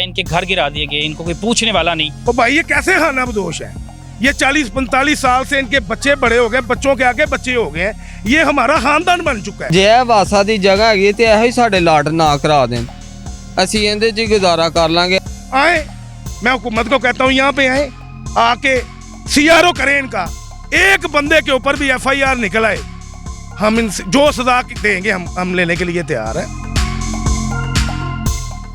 इनके घर गिरा दिए गए, इनको कोई पूछने वाला नहीं। तो भाई ये कैसे खाना बदोश है? ये 40-45 साल से इनके बच्चे बड़े हो गए, बच्चों के आगे बच्चे हो गए, ये हमारा खानदान बन चुका है। जे वासा दी जगह है तो यही साढ़े लाट ना करा दें, असी इहदे च गुजारा कर लांगे। आए, मैं हुकूमत को कहता हूँ यहाँ पे आए, आके CRO करें इनका, एक बंदे के ऊपर भी FIR निकल आए, हम इनसे जो सजा देंगे हम लेने के लिए तैयार है।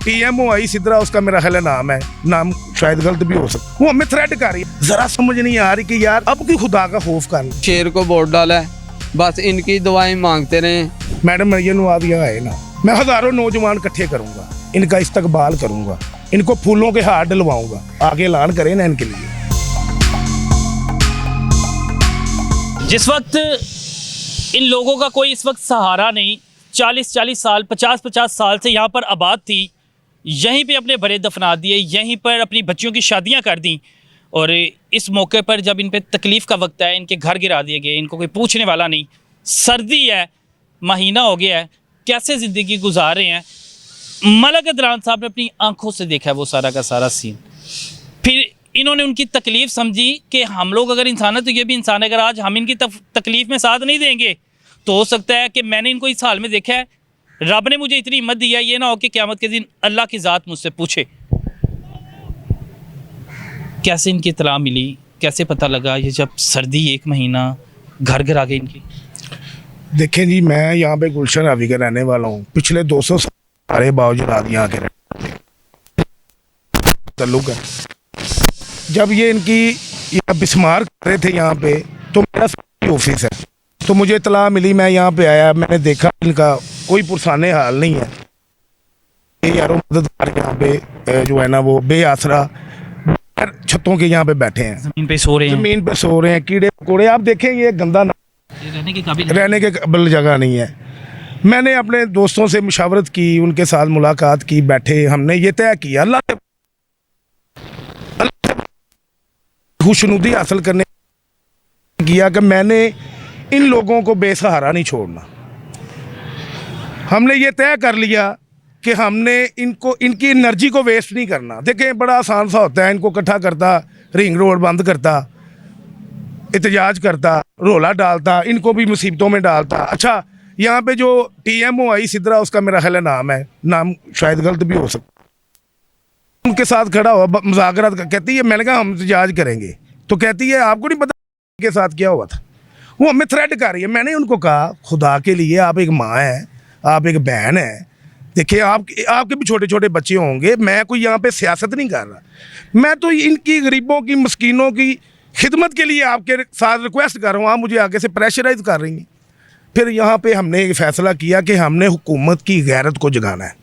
PMOI सिद्रा उसका मेरा ख्याल नाम है, नाम शायद गलत भी हो सकता, वो हमें थ्रेट कर रही है। जरा समझ नहीं आ रही कि यार अब की खुदा का खौफ कर। शेर को वोट डाला है, बस इनकी दुआएं मांगते रहे। मैडम ये नवाब यहाँ आए ना, मैं हजारों नौजवान इकट्ठे करूंगा, इनका इस्तकबाल करूंगा, इनको फूलों के हार डलवाऊंगा, आगे ऐलान करें ना इनके लिए। जिस वक्त इन लोगों का कोई इस वक्त सहारा नहीं, 40-40 साल 50-50 साल से यहाँ पर आबाद थी, यहीं पे अपने बड़े दफना दिए, यहीं पर अपनी बच्चियों की शादियाँ कर दी, और इस मौके पर जब इन पे तकलीफ़ का वक्त है, इनके घर गिरा दिए गए, इनको कोई पूछने वाला नहीं। सर्दी है, महीना हो गया है, कैसे ज़िंदगी गुजार रहे हैं। मलक अदनान साहब ने अपनी आंखों से देखा है वो सारा का सारा सीन। फिर इन्होंने उनकी तकलीफ़ समझी कि हम लोग अगर इंसान है तो ये भी इंसान है, अगर आज हम इनकी तकलीफ़ में साथ नहीं देंगे तो हो सकता है कि मैंने इनको इस हाल में देखा है, रब ने मुझे इतनी हिम्मत दी है, ये ना हो कि क़यामत के दिन अल्लाह की ज़ात मुझसे पूछे कैसे इनकी इत्तला मिली, कैसे पता लगा। ये जब सर्दी एक महीना घर घर आ गई इनकी। देखें जी, मैं यहाँ पे गुलशन रावी का रहने वाला हूँ, पिछले 200 सारे बावजूद यहाँ के तल्लुक है। जब ये इनकी बिस्मार कर रहे थे यहाँ पे, तो मेरा ऑफिस है, तो मुझे इतला मिली, मैं यहाँ पे आया, मैंने देखा इनका कोई पुरसाने हाल नहीं है। ये यारों मददगार यहाँ पे जो है ना वो बेआसरा छतों के यहाँ पे बैठे हैं, ज़मीन पे सो रहे हैं, कीड़े मकोड़े। आप देखें ये गंदा रहने के काबिल जगह नहीं है। मैंने अपने दोस्तों से मुशावरत की, उनके साथ मुलाकात की, बैठे, हमने ये तय किया अल्लाह से खुशनुदी हासिल करने किया कि मैंने इन लोगों को बेसहारा नहीं छोड़ना। हमने ये तय कर लिया कि हमने इनकी एनर्जी को वेस्ट नहीं करना। देखें बड़ा आसान सा होता है, इनको इकट्ठा करता, रिंग रोड बंद करता, एहतजाज करता, रोला डालता, इनको भी मुसीबतों में डालता। अच्छा, यहाँ पे जो TMOI सिद्रा उसका मेरा ख्याल नाम है, नाम शायद गलत भी हो सकता, उनके साथ खड़ा हुआ मुज़ाकरात कहती है, मैंने कहा हम एहतजाज करेंगे, तो कहती है आपको नहीं पता के साथ क्या हुआ था। वो हमें थ्रेट कर रही है। मैंने उनको कहा खुदा के लिए, आप एक माँ हैं, आप एक बहन है, देखिए आपके भी छोटे छोटे बच्चे होंगे, मैं कोई यहाँ पे सियासत नहीं कर रहा, मैं तो इनकी गरीबों की मस्कीनों की खिदमत के लिए आपके साथ रिक्वेस्ट कर रहा हूँ, आप मुझे आगे से प्रेशराइज कर रही हैं। फिर यहाँ पे हमने एक फ़ैसला किया कि हमने हुकूमत की गैरत को जगाना है,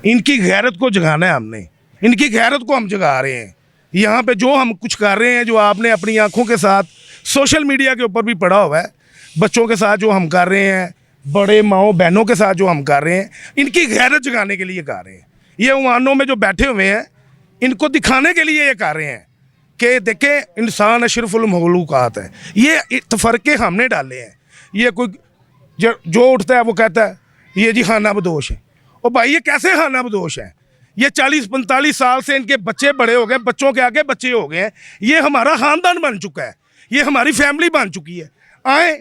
इनकी गैरत को जगाना है, हमने इनकी गैरत को हम जगा रहे हैं। यहाँ पे जो हम कुछ कर रहे हैं, जो आपने अपनी आँखों के साथ सोशल मीडिया के ऊपर भी पड़ा हुआ है, बच्चों के साथ जो हम कर रहे हैं, बड़े माओ बहनों के साथ जो हम कर रहे हैं, इनकी गैरत जगाने के लिए कर रहे हैं। ये उवानों में जो बैठे हुए हैं, इनको दिखाने के लिए ये कर रहे हैं कि देखें इंसान अशरफुल मखलूकात है। ये तफरके हमने डाले हैं। ये कोई जो उठता है वो कहता है ये जी खाना बदोश है। और भाई ये कैसे खाना बदोश है? ये 40-45 साल से इनके बच्चे बड़े हो गए, बच्चों के आगे बच्चे हो गए हैं, ये हमारा ख़ानदान बन चुका है, ये हमारी फैमिली बन चुकी है। आए,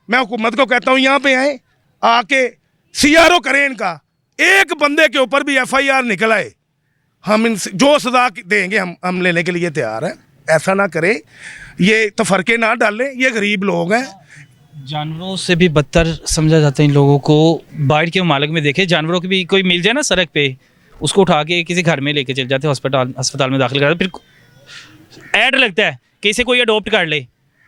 मैं हुकूमत को कहता हूँ यहाँ पे आए, आके CRO करें इनका, एक बंदे के ऊपर भी FIR निकल आए, हम इनसे जो सजा देंगे हम लेने के लिए तैयार हैं। ऐसा ना करें, ये तफरके ना डालें, ये गरीब लोग हैं। जानवरों से भी बदतर समझा जाता है इन लोगों को। बाढ़ के मालक में देखे, जानवरों की भी कोई मिल जाए ना सड़क पे, उसको उठा के किसी घर में लेके चल जाते, अस्पताल में दाखिल कराते, फिर ऐड लगता है कि इसे कोई अडोप्ट कर ले।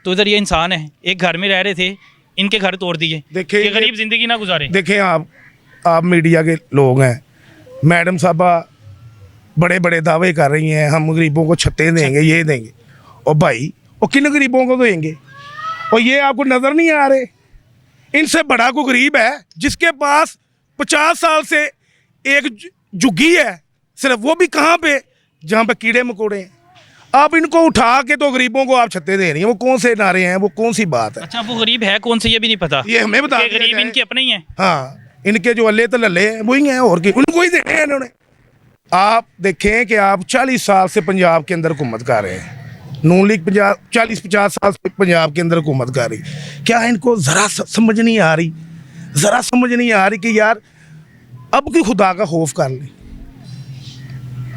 तो इधर ये इंसान है, एक घर में रह रहे थे, इनके घर तोड़ दिए, देखिए गरीब जिंदगी ना गुजारे। देखें आप मीडिया के लोग हैं, मैडम साहबा बड़े बड़े दावे कर रही हैं, हम गरीबों को छतें देंगे, ये देंगे। और भाई वो किन गरीबों को देंगे? और ये आपको नज़र नहीं आ रहे, इनसे बड़ा को गरीब है जिसके पास 50 साल से एक झुग्गी है, सिर्फ वो भी कहाँ पे, जहाँ पे कीड़े मकोड़े हैं। आप इनको उठा के तो गरीबों को आप छत्ते दे रही हैं, वो कौन से नारे हैं, वो कौन सी बात है? अच्छा, वो गरीब है कौन से ये भी नहीं पता, ये हमें बता, गरीब इनके अपने ही हैं। हाँ, इनके जो अल्ले तो लल्ले हैं वही हैं, और उनको ही देने हैं इन्होंने। आप देखें कि आप 40 साल से पंजाब के अंदर हुकूमत कर रहे हैं, नून लीग पंजाब 40-50 साल से पंजाब के अंदर हुकूमत कर रही, क्या इनको ज़रा समझ नहीं आ रही, ज़रा समझ नहीं आ रही कि यार अब की खुदा का खौफ कर लें।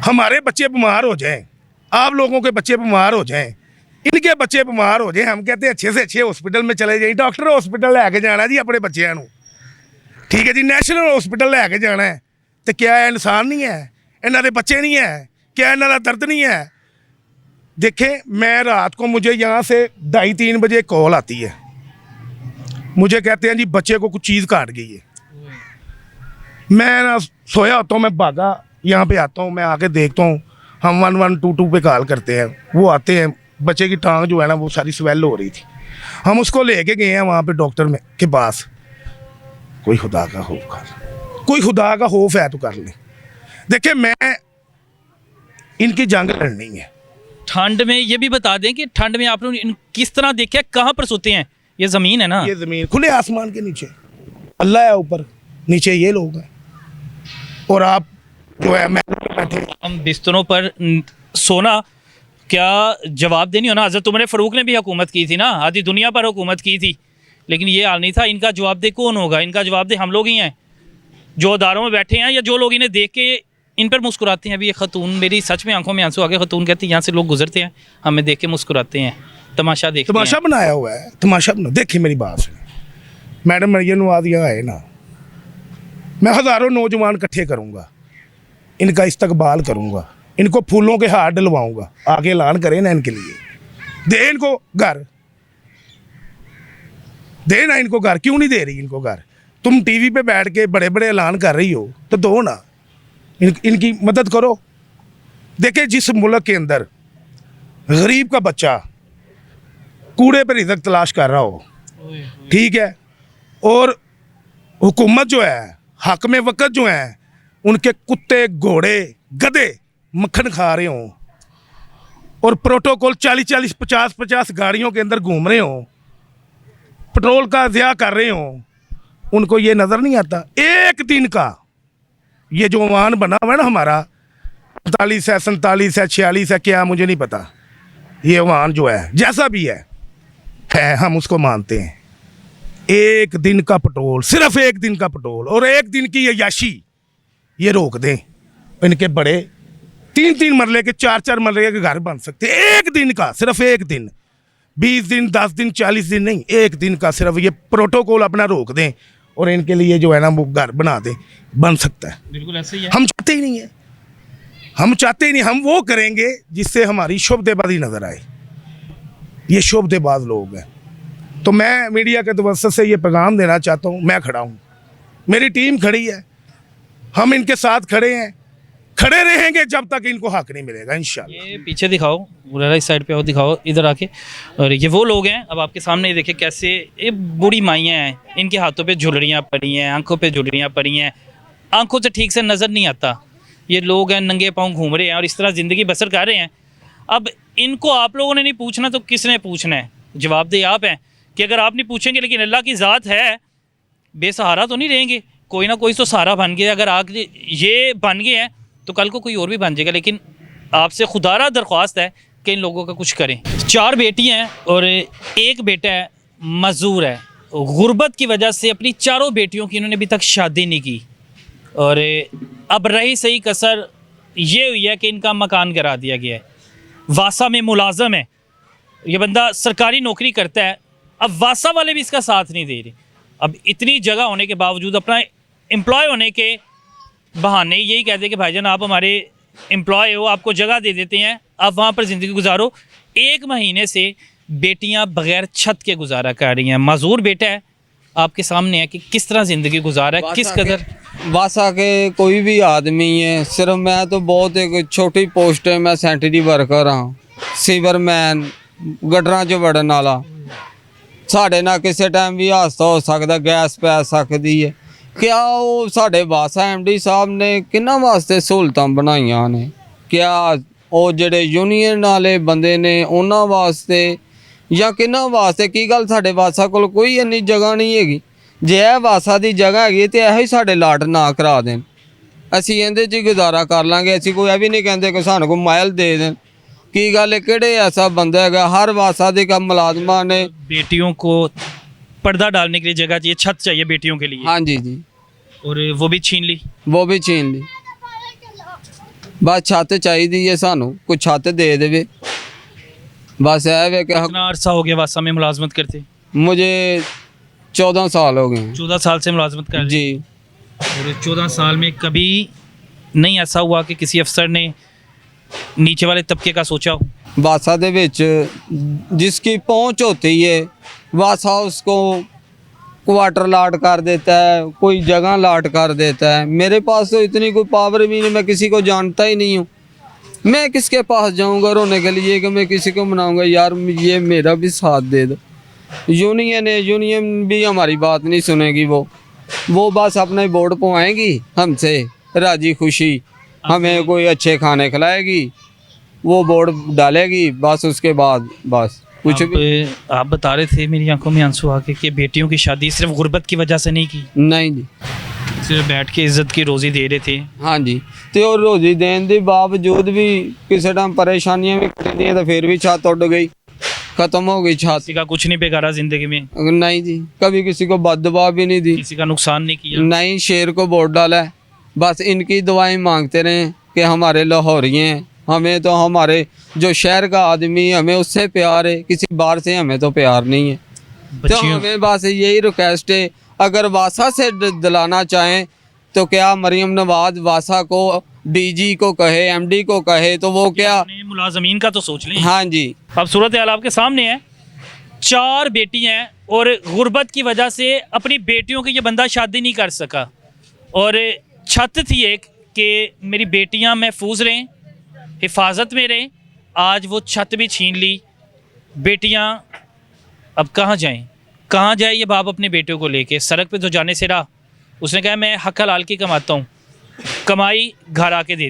हमारे बच्चे बीमार हो जाएं, आप लोगों के बच्चे बीमार हो जाएं, इनके बच्चे बीमार हो जाएं, हम कहते हैं अच्छे से अच्छे हॉस्पिटल में चले जाइए, डॉक्टर हॉस्पिटल लैके जाना जी अपने बच्चों को, ठीक है जी, नेशनल हॉस्पिटल लैके जाना है, तो क्या इंसान नहीं है, इन्हों के बच्चे नहीं है, क्या इन्हों का दर्द नहीं है? देखें, मैं रात को मुझे यहाँ से 2:30-3 बजे कॉल आती है, मुझे कहते हैं जी बच्चे को कुछ चीज़ काट गई है। मैं ना सोया होता हूँ, मैं भागा यहाँ पे आता हूँ, मैं आके देखता हूँ, हम 1122 पे कॉल करते हैं, वो आते हैं, बच्चे की टांग जो है ना वो सारी स्वेल हो रही थी, हम उसको लेके गए हैं वहाँ पे डॉक्टर में के पास। कोई खुदा का खौफ कर, कोई खुदा का खौफ है तो कर ले। देखिए, मैं इनकी जंग लड़नी है। ठंड में ये भी बता दें कि ठंड में आप लोग किस तरह देखे, कहाँ पर सोते हैं? ये ज़मीन है ना, ये ज़मीन खुले आसमान के नीचे, अल्लाह है ऊपर, नीचे ये लोग हैं, और आप जो है मैं बैठे हम बिस्तरों पर सोना, क्या जवाब देनी हो ना? हज़रत उमर फ़ारूक ने भी हुकूमत की थी ना, आधी दुनिया पर हुकूमत की थी, लेकिन ये हाल नहीं था। इनका जवाबदेह कौन होगा? इनका जवाबदेह हम लोग ही हैं जो अदारों में बैठे हैं, या जो लोग इन्हें देख के इन पर मुस्कुराते हैं। अभी ये खतून, मेरी सच में आंखों में आंसू आ गए, खतून कहती है यहाँ से लोग गुजरते हैं, हमें देख के मुस्कुराते हैं, तमाशा देखते हैं। तमाशा बनाया हुआ है, तमाशा बना। देखिए मेरी बात सुनिए, मैडम मरियम नवाज यहाँ आए ना, मैं हज़ारों नौजवान इकट्ठे करूँगा, इनका इस्तकबाल करूँगा, इनको फूलों के हार डलवाऊँगा, आगे ऐलान करें ना इनके लिए, दे इनको घर, दे ना इनको घर। क्यों नहीं दे रही इनको घर? तुम टीवी पे बैठ के बड़े बड़े ऐलान कर रही हो तो दो ना, इनकी मदद करो। देखिए, जिस मुल्क के अंदर गरीब का बच्चा कूड़े पर रिज़्क तलाश कर रहा हो, ठीक है, और हुकूमत जो है, हक में वक़्त जो है, उनके कुत्ते घोड़े गधे मक्खन खा रहे हों, और प्रोटोकॉल 40-40 50-50 गाड़ियों के अंदर घूम रहे हों, पेट्रोल का ज़िया कर रहे हों, उनको ये नज़र नहीं आता। एक दिन का ये जो वाहन बना हुआ है ना हमारा, 45 है, 47 है, 46 है, क्या मुझे नहीं पता, ये वाहन जो है जैसा भी है हम उसको मानते हैं। एक दिन का पेट्रोल, सिर्फ एक दिन का पेट्रोल और एक दिन की अय्याशी ये रोक दें, इनके बड़े 3-3 मरले के 4-4 मरले के घर बन सकते हैं। एक दिन का, सिर्फ एक दिन, 20 दिन 10 दिन 40 दिन नहीं, एक दिन का सिर्फ ये प्रोटोकॉल अपना रोक दें और इनके लिए जो है ना वो घर बना दें, बन सकता है। बिल्कुल ऐसे ही है। हम चाहते ही नहीं है, हम चाहते ही नहीं, हम वो करेंगे जिससे हमारी शोबदेबाजी नजर आए। ये शोबदेबाज लोग हैं। तो मैं मीडिया के तवज्जुह से ये पैगाम देना चाहता हूँ, मैं खड़ा हूँ, मेरी टीम खड़ी है, हम इनके साथ खड़े हैं, खड़े रहेंगे जब तक इनको हक नहीं मिलेगा इंशाल्लाह। ये पीछे दिखाओ, उधर इस साइड पे आओ, दिखाओ इधर आके। और ये वो लोग हैं, अब आपके सामने ये देखिए कैसे ये बूढ़ी माइयाँ हैं, इनके हाथों पे झुलरियाँ पड़ी हैं, आंखों पे झुलरियाँ पड़ी हैं, आंखों से ठीक से नज़र नहीं आता। ये लोग हैं नंगे पाँव घूम रहे हैं और इस तरह ज़िंदगी बसर कर रहे हैं। अब इनको आप लोगों ने नहीं पूछना तो किसने पूछना है? जवाबदेह आप हैं कि अगर आप नहीं पूछेंगे, लेकिन अल्लाह की ज़ात है, बेसहारा तो नहीं रहेंगे, कोई ना कोई तो सहारा बन गया। अगर आग ये बन गए हैं तो कल को कोई और भी बन जाएगा। लेकिन आपसे खुदारा दरख्वास्त है कि इन लोगों का कुछ करें। 4 बेटियां हैं और एक बेटा है मजदूर है। गुर्बत की वजह से अपनी 4 बेटियों की इन्होंने अभी तक शादी नहीं की, और अब रही सही कसर ये हुई है कि इनका मकान गिरा दिया गया है। वासा में मुलाजम है, ये बंदा सरकारी नौकरी करता है, अब वासा वाले भी इसका साथ नहीं दे रहे। अब इतनी जगह होने के बावजूद, अपना एम्प्लॉय होने के बहाने यही कहते हैं कि भाईजान आप हमारे एम्प्लॉय हो, आपको जगह दे देते हैं, आप वहाँ पर ज़िंदगी गुजारो। 1 महीने से बेटियाँ बग़ैर छत के गुजारा कर रही हैं। माजूर बेटा है, आपके सामने है कि किस तरह ज़िंदगी गुजारा है, किस कदर। वासा के कोई भी आदमी है, सिर्फ मैं तो बहुत एक छोटी पोस्ट है, मैं सैनिटरी वर्कर हाँ, सीवरमैन, गटरां च वड़न वाला। साढ़े ना किसी टाइम भी हादसा हो सकता, गैस पै सकती है। क्या वो साढ़े वासा MD साहब ने किन्ना वास्ते सहूलतां बनाइयां ने? क्या वो ਜਿਹੜੇ यूनीयन वाले बंदे ने उन्हां वास्ते ਜਾਂ किन्ना वास्ते? की गल साढ़े वासा कोल कोई इन्नी जगह नहीं हैगी। जे वासा की जगह हैगी तो ਇਹੋ ਹੀ ਸਾਡੇ ਲਾਟ ना करा देन। ਅਸੀਂ ਇਹਦੇ 'ਚ ਹੀ ਗੁਜ਼ਾਰਾ ਕਰ ਲਾਂਗੇ। ਅਸੀਂ ਕੋਈ ਇਹ ਵੀ ਨਹੀਂ ਕਹਿੰਦੇ ਕਿ ਸਾਨੂੰ ਕੋਈ ਮਾਇਲ ਦੇ ਦੇਣ। ਕੀ ਗੱਲ ਹੈ, ਕਿਹੜੇ ਐਸਾ ਬੰਦਾ ਹੈਗਾ ਹਰ ਵਾਸਾ ਦੇ ਕੰਮ ਮੁਲਾਜ਼ਮਾਂ ने बेटियों को पर्दा डालने के लिए जगह चाहिए, छत चाहिए बेटियों के लिए, हाँ जी जी और वो भी छीन ली। वो भी छीन ली। बस छत चाहिए है सानू, कोई छत दे देवे। बस है वे कि कितना अरसा हो गया वासा में मुलाजमत करते? मुझे 14 साल हो गए हैं 14 साल से मुलाजमत कर रहे जी। हैं। और 14 साल में कभी नहीं ऐसा हुआ कि किसी अफसर ने नीचे वाले तबके का सोचा हो? वासा दे विच जिसकी पहुंच होती है वासा उसको क्वार्टर लाट कर देता है, कोई जगह लाट कर देता है। मेरे पास तो इतनी कोई पावर भी नहीं, मैं किसी को जानता ही नहीं हूँ। मैं किसके पास जाऊँगा रोने के लिए कि मैं किसी को मनाऊँगा यार ये मेरा भी साथ दे दो। यूनियन भी हमारी बात नहीं सुनेगी। वो बस अपने बोर्ड पवाएंगी हमसे राजी खुशी, हमें कोई अच्छे खाने खिलाएगी, वो बोर्ड डालेगी, बस उसके बाद बस कुछ भी आप बता रहे थे, मेरी आंखों में आंसू आ गए कि बेटियों की शादी सिर्फ गुर्बत की वजह से नहीं की, नहीं जी। सिर्फ बैठ के इज्जत की रोजी दे रहे थे। हाँ जी, तो और रोजी देने के बावजूद भी किसी टाइम परेशानियां भी कटियां तो फिर भी छत उड़ गई, खत्म हो गई छत। किसी का कुछ नहीं बिगाड़ा जिंदगी में, नहीं जी, कभी किसी को बददुआ भी नहीं दी, किसी का नुकसान नहीं किया। नहीं शेर को वोट डाला है। बस इनकी दुआएं मांगते रहे कि हमारे लाहौरी हैं, हमें तो हमारे जो शहर का आदमी हमें उससे प्यार है, किसी बाहर से हमें तो प्यार नहीं है। तो बच्चियों हमें बस यही रिक्वेस्ट है, अगर वासा से दिलाना चाहें तो क्या मरियम नवाज वासा को डीजी को कहे, एमडी को कहे, तो वो क्या अपने मुलाजमीन का तो सोच लें। हाँ जी। अब सूरत हाल आपके सामने है, 4 बेटियां हैं और गुर्बत की वजह से अपनी बेटियों की ये बंदा शादी नहीं कर सका, और छत थी एक कि मेरी बेटियां महफूज रहें, हिफाजत में रहें। आज वो छत भी छीन ली। बेटियां अब कहाँ जाए ये बाप अपने बेटियों को लेके? सड़क पे तो जाने से रहा। उसने कहा मैं हक हलाल की कमाता हूँ, कमाई घर आके दे